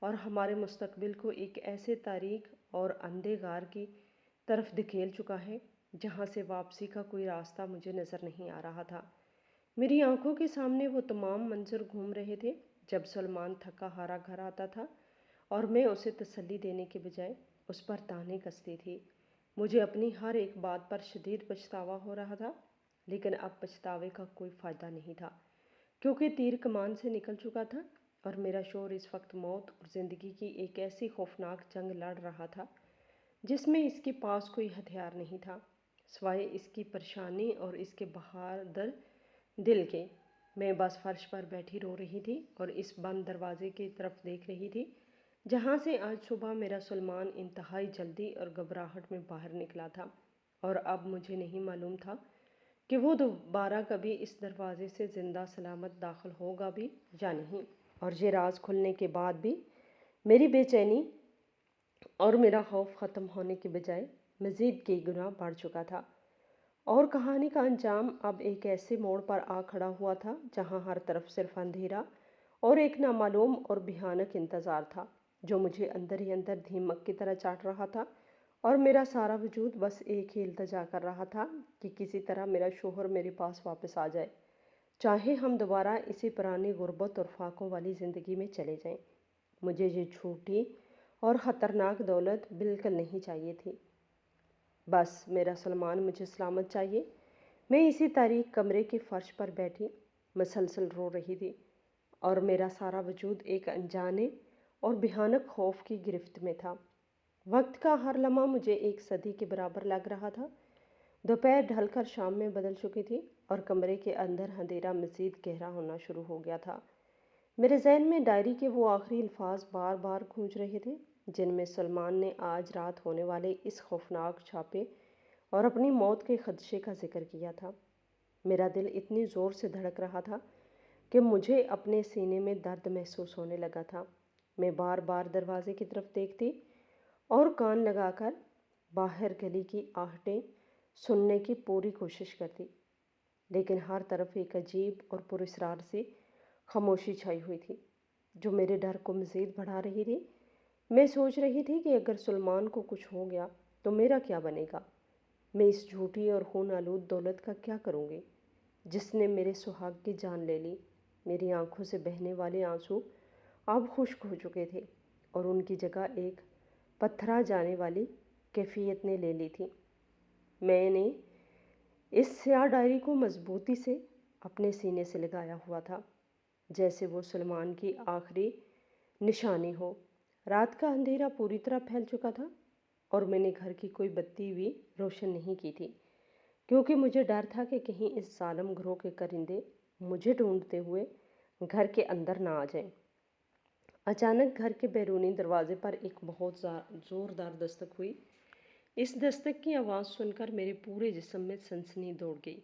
और हमारे मुस्तकबिल को एक ऐसे तारीक और अंधेगार की तरफ धकेल चुका है जहाँ से वापसी का कोई रास्ता मुझे नज़र नहीं आ रहा था। मेरी आंखों के सामने वो तमाम मंजर घूम रहे थे जब सलमान थका हारा घर आता था और मैं उसे तसल्ली देने के बजाय उस पर ताने कसती थी। मुझे अपनी हर एक बात पर शदीद पछतावा हो रहा था, लेकिन अब पछतावे का कोई फ़ायदा नहीं था, क्योंकि तीर कमान से निकल चुका था और मेरा शौहर इस वक्त मौत और ज़िंदगी की एक ऐसी खौफनाक जंग लड़ रहा था जिसमें इसके पास कोई हथियार नहीं था सिवाय इसकी परेशानी और इसके बहादुर दिल के। मैं बस फर्श पर बैठी रो रही थी और इस बंद दरवाजे की तरफ देख रही थी जहाँ से आज सुबह मेरा सलमान इंतहाई जल्दी और घबराहट में बाहर निकला था, और अब मुझे नहीं मालूम था कि वो दोबारा कभी इस दरवाजे से ज़िंदा सलामत दाखिल होगा भी या नहीं। और ये राज खुलने के बाद भी मेरी बेचैनी और मेरा खौफ ख़त्म होने के बजाय मज़ीद कई गुना बढ़ चुका था, और कहानी का अंजाम अब एक ऐसे मोड़ पर आ खड़ा हुआ था जहाँ हर तरफ सिर्फ अंधेरा और एक नामालूम और भयानक इंतज़ार था जो मुझे अंदर ही अंदर दीमक की तरह चाट रहा था। और मेरा सारा वजूद बस एक ही इल्तजा कर रहा था कि किसी तरह मेरा शौहर मेरे पास वापस आ जाए, चाहे हम दोबारा इसी पुरानी गुर्बत और फाकों वाली ज़िंदगी में चले जाएं। मुझे ये झूठी और ख़तरनाक दौलत बिल्कुल नहीं चाहिए थी, बस मेरा सलमान मुझे सलामत चाहिए। मैं इसी तारीक कमरे के फर्श पर बैठी मसलसल रो रही थी और मेरा सारा वजूद एक अनजाने और भयानक खौफ की गिरफ्त में था। वक्त का हर लम्हा मुझे एक सदी के बराबर लग रहा था। दोपहर ढलकर शाम में बदल चुकी थी और कमरे के अंदर अंधेरा मज़ीद गहरा होना शुरू हो गया था। मेरे जहन में डायरी के वो आखिरी अल्फाज बार बार गूंज रहे थे जिनमें सलमान ने आज रात होने वाले इस खौफनाक छापे और अपनी मौत के खदशे का जिक्र किया था। मेरा दिल इतनी ज़ोर से धड़क रहा था कि मुझे अपने सीने में दर्द महसूस होने लगा था। मैं बार बार दरवाजे की तरफ देखती और कान लगाकर बाहर गली की आहटें सुनने की पूरी कोशिश करती, लेकिन हर तरफ एक अजीब और पुरस्रार सी खामोशी छाई हुई थी जो मेरे डर को मज़ीद बढ़ा रही थी। मैं सोच रही थी कि अगर सलमान को कुछ हो गया तो मेरा क्या बनेगा। मैं इस झूठी और खून आलूद दौलत का क्या करूँगी जिसने मेरे सुहाग की जान ले ली। मेरी आंखों से बहने वाले आंसू अब खुश्क हो चुके थे और उनकी जगह एक पत्थरा जाने वाली कैफियत ने ले ली थी। मैंने इस स्याह डायरी को मजबूती से अपने सीने से लगाया हुआ था जैसे वो सलमान की आखिरी निशानी हो। रात का अंधेरा पूरी तरह फैल चुका था और मैंने घर की कोई बत्ती भी रोशन नहीं की थी, क्योंकि मुझे डर था कि कहीं इस जालिम ग्रोह के करिंदे मुझे ढूंढते हुए घर के अंदर ना आ जाएं। अचानक घर के बैरूनी दरवाजे पर एक बहुत ज़ोरदार दस्तक हुई। इस दस्तक की आवाज़ सुनकर मेरे पूरे जिस्म में सनसनी दौड़ गई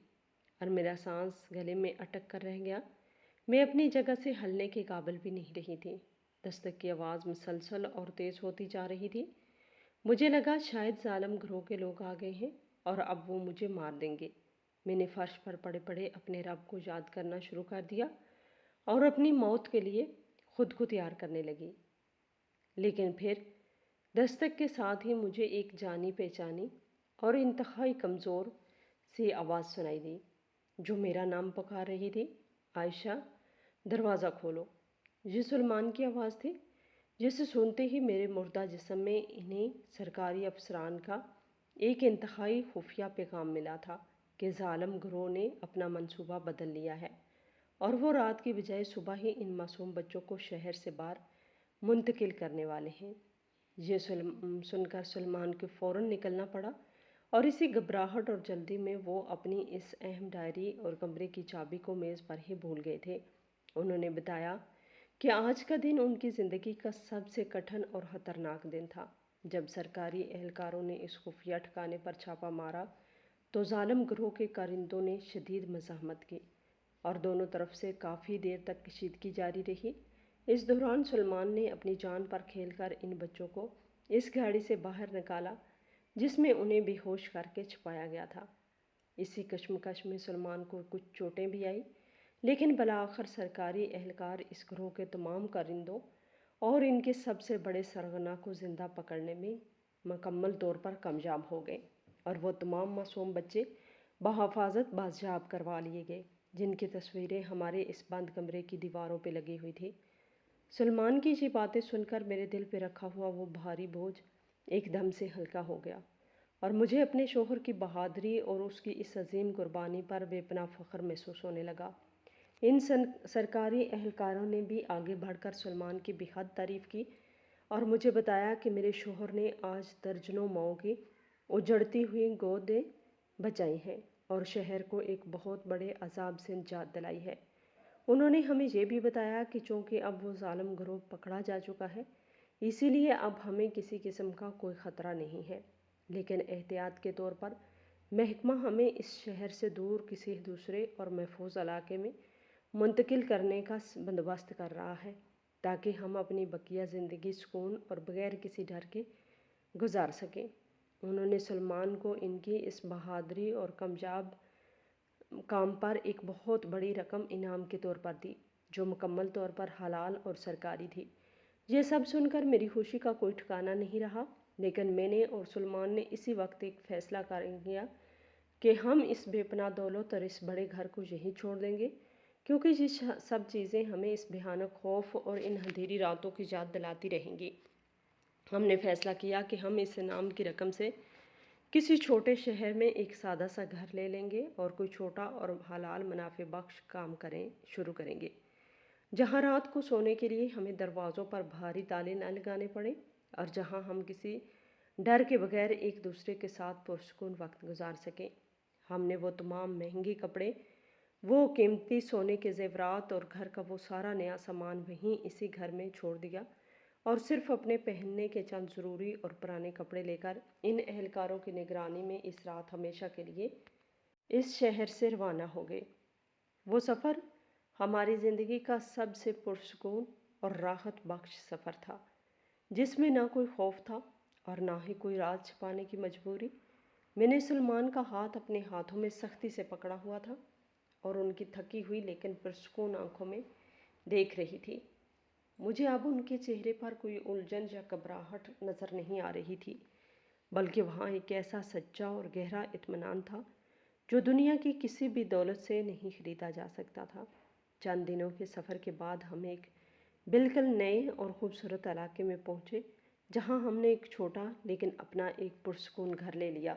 और मेरा सांस गले में अटक कर रह गया। मैं अपनी जगह से हिलने के काबिल भी नहीं रही थी। दस्तक की आवाज़ मुसलसल और तेज़ होती जा रही थी। मुझे लगा शायद जालिम ग्रोह के लोग आ गए हैं और अब वो मुझे मार देंगे। मैंने फर्श पर पड़े पड़े अपने रब को याद करना शुरू कर दिया और अपनी मौत के लिए खुद को तैयार करने लगी। लेकिन फिर दस्तक के साथ ही मुझे एक जानी पहचानी और इंतहाई कमज़ोर सी आवाज़ सुनाई दी जो मेरा नाम पुकार रही थी, आयशा, दरवाज़ा खोलो। ये सलमान की आवाज़ थी जिसे सुनते ही मेरे मुर्दा जिस्म में इन्हें सरकारी अफसरान का एक इंतहाई खुफिया पैगाम मिला था कि जालिम गिरोह ने अपना मंसूबा बदल लिया है और वो रात की बजाय सुबह ही इन मासूम बच्चों को शहर से बाहर मुंतकिल करने वाले हैं। ये सुनकर सलमान को फ़ौरन निकलना पड़ा और इसी घबराहट और जल्दी में वो अपनी इस अहम डायरी और कमरे की चाबी को मेज़ पर ही भूल गए थे। उन्होंने बताया कि आज का दिन उनकी ज़िंदगी का सबसे कठिन और ख़तरनाक दिन था। जब सरकारी एहलकारों ने इस खुफिया ठिकाने पर छापा मारा तो जालिम गिरोह के कारिंदों ने शदीद मज़ाहमत की और दोनों तरफ से काफ़ी देर तक कशीदगी जारी रही। इस दौरान सलमान ने अपनी जान पर खेलकर इन बच्चों को इस गाड़ी से बाहर निकाला जिसमें उन्हें बेहोश करके छुपाया गया था। इसी कश्मकश में सलमान को कुछ चोटें भी आई, लेकिन बलाआखिर सरकारी एहलकार इस गिरोह के तमाम कारिंदों और इनके सबसे बड़े सरगना को ज़िंदा पकड़ने में मुकम्मल तौर पर कामयाब हो गए और वो तमाम मासूम बच्चे बहफाजत बाजियाब करवा लिए गए, जिनकी तस्वीरें हमारे इस बंद कमरे की दीवारों पर लगी हुई थी। सलमान की ये बातें सुनकर मेरे दिल पे रखा हुआ वो भारी बोझ एकदम से हल्का हो गया और मुझे अपने शोहर की बहादुरी और उसकी इस अजीम कुर्बानी पर बेपनाह फ़ख्र महसूस होने लगा। इन सरकारी एहलकारों ने भी आगे बढ़कर सलमान की बेहद तारीफ़ की और मुझे बताया कि मेरे शोहर ने आज दर्जनों माओं की उजड़ती हुई गोदें बचाई हैं और शहर को एक बहुत बड़े अजाब से निजात दिलाई है। उन्होंने हमें यह भी बताया कि चूँकि अब वो जालिम गिरोह पकड़ा जा चुका है, इसीलिए अब हमें किसी किस्म का कोई ख़तरा नहीं है, लेकिन एहतियात के तौर पर महकमा हमें इस शहर से दूर किसी दूसरे और महफूज इलाके में मुंतकिल करने का बंदोबस्त कर रहा है ताकि हम अपनी बकिया ज़िंदगी सुकून और बगैर किसी डर के गुजार सकें। उन्होंने सलमान को इनकी इस बहादुरी और कामयाब काम पर एक बहुत बड़ी रकम इनाम के तौर पर दी, जो मुकम्मल तौर पर हलाल और सरकारी थी। ये सब सुनकर मेरी खुशी का कोई ठिकाना नहीं रहा, लेकिन मैंने और सलमान ने इसी वक्त एक फ़ैसला कर लिया कि हम इस बेपनाह दौलत और इस बड़े घर को यहीं छोड़ देंगे, क्योंकि ये सब चीज़ें हमें इस भयानक खौफ और इन अंधेरी रातों की याद दिलाती रहेंगी। हमने फ़ैसला किया कि हम इस इनाम की रकम से किसी छोटे शहर में एक सादा सा घर ले लेंगे और कोई छोटा और हलाल मुनाफे बख्श काम शुरू करेंगे, जहाँ रात को सोने के लिए हमें दरवाज़ों पर भारी ताले न लगाने पड़े और जहाँ हम किसी डर के बगैर एक दूसरे के साथ पुरसुकून वक्त गुजार सकें। हमने वो तमाम महंगे कपड़े, वो कीमती सोने के ज़ेवरात और घर का वो सारा नया सामान वहीं इसी घर में छोड़ दिया और सिर्फ अपने पहनने के चंद ज़रूरी और पुराने कपड़े लेकर इन एहलकारों की निगरानी में इस रात हमेशा के लिए इस शहर से रवाना हो गए। वो सफ़र हमारी ज़िंदगी का सबसे पुरसुकून और राहत बख्श सफ़र था, जिसमें ना कोई खौफ था और ना ही कोई राज छिपाने की मजबूरी। मैंने सलमान का हाथ अपने हाथों में सख्ती से पकड़ा हुआ था और उनकी थकी हुई लेकिन पुरसुकून आंखों में देख रही थी। मुझे अब उनके चेहरे पर कोई उलझन या घबराहट नज़र नहीं आ रही थी, बल्कि वहाँ एक ऐसा सच्चा और गहरा इत्मीनान था जो दुनिया की किसी भी दौलत से नहीं खरीदा जा सकता था। चंद दिनों के सफ़र के बाद हम एक बिल्कुल नए और ख़ूबसूरत इलाके में पहुँचे, जहाँ हमने एक छोटा लेकिन अपना एक पुरसुकून घर ले लिया।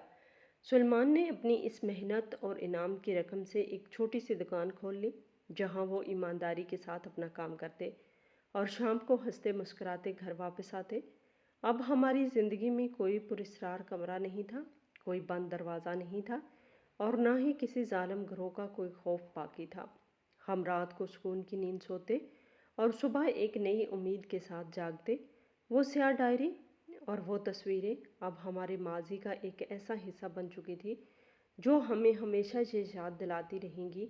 सलमान ने अपनी इस मेहनत और इनाम की रकम से एक छोटी सी दुकान खोल ली, जहाँ वो ईमानदारी के साथ अपना काम करते और शाम को हंसते मुस्कुराते घर वापस आते। अब हमारी ज़िंदगी में कोई पुरस्कार कमरा नहीं था, कोई बंद दरवाज़ा नहीं था और ना ही किसी जालिम गिरोह का कोई खौफ बाकी था। हम रात को सुकून की नींद सोते और सुबह एक नई उम्मीद के साथ जागते। वो स्याह डायरी और वो तस्वीरें अब हमारे माजी का एक ऐसा हिस्सा बन चुकी थी जो हमें हमेशा ये याद दिलाती रहेंगी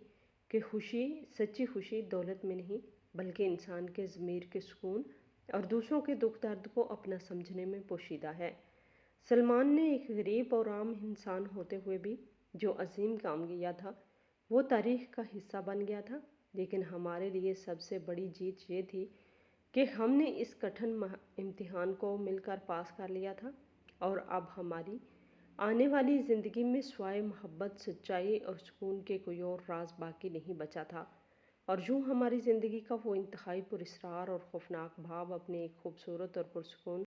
कि खुशी, सच्ची खुशी दौलत में नहीं, बल्कि इंसान के ज़मीर के सुकून और दूसरों के दुख दर्द को अपना समझने में पोशीदा है। सलमान ने एक गरीब और आम इंसान होते हुए भी जो अजीम काम किया था, वो तारीख़ का हिस्सा बन गया था। लेकिन हमारे लिए सबसे बड़ी जीत ये थी कि हमने इस कठिन इम्तिहान को मिलकर पास कर लिया था और अब हमारी आने वाली ज़िंदगी में सिवाय मोहब्बत, सच्चाई और सुकून के कोई और राज बाकी नहीं बचा था। اور یوں ہماری زندگی کا وہ انتہائی پراسرار اور خوفناک باب اپنے ایک خوبصورت اور پرسکون